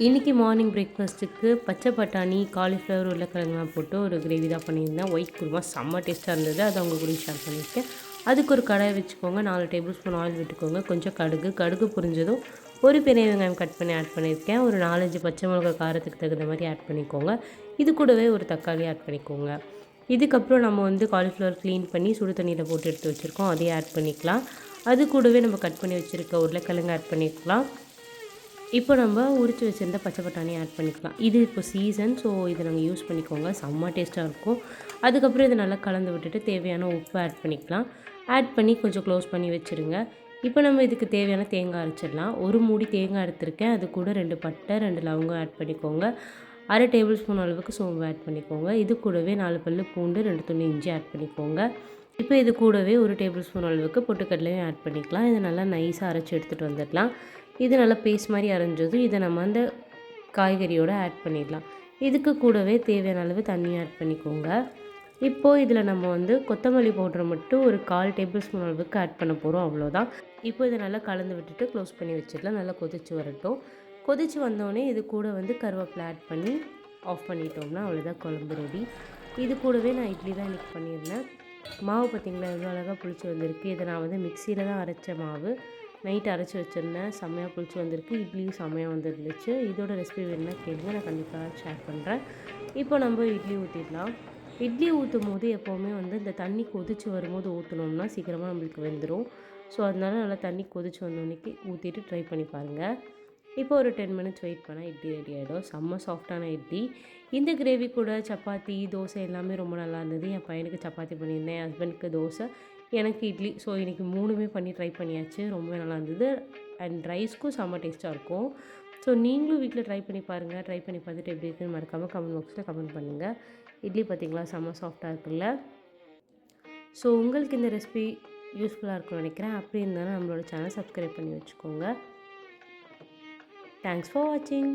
இன்றைக்கி மார்னிங் பிரேக்ஃபாஸ்ட்டுக்கு பச்சை பட்டாணி, காலிஃப்ளவர், உருளைக்கிழங்குலாம் போட்டு ஒரு கிரேவி தான் பண்ணியிருந்தேன். ஒயிட் குருமா செம்ம டேஸ்ட்டாக இருந்தது. அதை உங்க கூட ஷேர் பண்ணியிருக்கேன். அதுக்கு ஒரு கடாய் வச்சுக்கோங்க. 4 டேபிள் ஸ்பூன் ஆயில் விட்டுக்கோங்க. கொஞ்சம் கடுகு பொரிஞ்சதும் ஒரு பெரிய வெங்காயம் கட் பண்ணி ஆட் பண்ணியிருக்கேன். ஒரு 4, 5 பச்சை மிளகாய் காரத்துக்கு தகுந்த மாதிரி ஆட் பண்ணிக்கோங்க. இது கூடவே ஒரு தக்காளி ஆட் பண்ணிக்கோங்க. இதுக்கப்புறம் நம்ம காலிஃப்ளவர் க்ளீன் பண்ணி சுடு தண்ணியில் போட்டு எடுத்து வச்சுருக்கோம். அதையும் ஆட் பண்ணிக்கலாம். அது கூடவே நம்ம கட் பண்ணி வச்சுருக்க உருளைக்கிழங்கு ஆட் பண்ணிக்கலாம். இப்போ நம்ம உரித்து வச்சுருந்த பச்சை பட்டாணி ஆட் பண்ணிக்கலாம். இது இப்போ சீசன், ஸோ இதை நாங்கள் யூஸ் பண்ணிக்கோங்க. செம்ம டேஸ்ட்டாக இருக்கும். அதுக்கப்புறம் இதை நல்லா கலந்து விட்டுட்டு தேவையான உப்பு ஆட் பண்ணிக்கலாம். ஆட் பண்ணி கொஞ்சம் க்ளோஸ் பண்ணி வச்சுருங்க. இப்போ நம்ம இதுக்கு தேவையான தேங்காய் அரைச்சிடலாம். ஒரு மூடி தேங்காய் எடுத்திருக்கேன். அது கூட 2 பட்டை, 2 லவங்கம் ஆட் பண்ணிக்கோங்க. 1/2 டேபிள் ஸ்பூன் அளவுக்கு சோம்பு ஆட் பண்ணிக்கோங்க. இது கூடவே 4 பல்லு பூண்டு, 2 துண்டு இஞ்சி ஆட் பண்ணிக்கோங்க. இப்போ இது கூடவே 1 டேபிள் ஸ்பூன் அளவுக்கு பொட்டுக்கடலையும் ஆட் பண்ணிக்கலாம். இதை நல்லா நைஸாக அரைச்சி எடுத்துகிட்டு வந்துடலாம். இது நல்லா பேஸ்ட் மாதிரி அரைஞ்சதும் இதை நம்ம அந்த காய்கறியோடு ஆட் பண்ணிடலாம். இதுக்கு கூடவே தேவையான அளவு தண்ணி ஆட் பண்ணிக்கோங்க. இப்போது இதில் நம்ம கொத்தமல்லி பவுடரை மட்டும் ஒரு 1/4 டேபிள் ஸ்பூன் அளவுக்கு ஆட் பண்ண போகிறோம், அவ்வளோதான். இப்போ இதை நல்லா கலந்து விட்டுட்டு க்ளோஸ் பண்ணி வச்சிடலாம். நல்லா கொதிச்சு வரட்டும். கொதிச்சு வந்தோடனே இது கூட கருவேப்பிலை ஆட் பண்ணி ஆஃப் பண்ணிட்டோம்னா அவ்வளோதான், குழம்பு ரெடி. இது கூடவே நான் இட்லி தான் இன்றைக்கி பண்ணியிருந்தேன். மாவு பார்த்திங்களா எவ்வளோ அழகாக புளிச்சு வந்திருக்கு. இதை நான் மிக்சியில் தான் அரைச்ச மாவு. நைட் அரைச்சி வச்சுருந்தேன். செம்மையாக புளிச்சு வந்திருக்கு. இட்லியும் செம்மையாக வந்துருந்துச்சு. இதோட ரெசிபி வேணுன்னா கேளுங்க, நான் கண்டிப்பாக ஷேர் பண்ணுறேன். இப்போ நம்ம இட்லி ஊற்றிடலாம். இட்லி ஊற்றும் போது எப்போவுமே இந்த தண்ணி கொதித்து வரும்போது ஊற்றினோம்னா சீக்கிரமாக நம்மளுக்கு வெந்துடும். ஸோ அதனால நல்லா தண்ணி கொதித்து வந்தோடனே ஊற்றிட்டு ட்ரை பண்ணி பாருங்கள். இப்போ ஒரு 10 மினிட்ஸ் வெயிட் பண்ணால் இட்லி ரெடி ஆகிடும். செம்ம சாஃப்டான இட்லி. இந்த கிரேவி கூட சப்பாத்தி, தோசை எல்லாமே ரொம்ப நல்லா இருந்தது. என் பையனுக்கு சப்பாத்தி பண்ணியிருந்தேன், என் ஹஸ்பண்டுக்கு தோசை, எனக்கு இட்லி. ஸோ இன்றைக்கி 3மே பண்ணி ட்ரை பண்ணியாச்சு. ரொம்பவே நல்லா இருந்தது. அண்ட் ரைஸ்க்கும் செம்ம டேஸ்ட்டாக இருக்கும். ஸோ நீங்களும் வீட்டில் ட்ரை பண்ணி பாருங்கள். ட்ரை பண்ணி பார்த்துட்டு எப்படி இருக்குன்னு மறக்காமல் கமெண்ட் பாக்ஸில் கமெண்ட் பண்ணுங்கள். இட்லி பார்த்திங்களா செம்ம சாஃப்டாக இருக்குல்ல. ஸோ உங்களுக்கு இந்த ரெசிபி யூஸ்ஃபுல்லாக இருக்கும்னு நினைக்கிறேன். அப்படி இருந்தாலும் நம்மளோட சேனல் சப்ஸ்கிரைப் பண்ணி வச்சுக்கோங்க. தேங்க்ஸ் ஃபார் வாட்சிங்.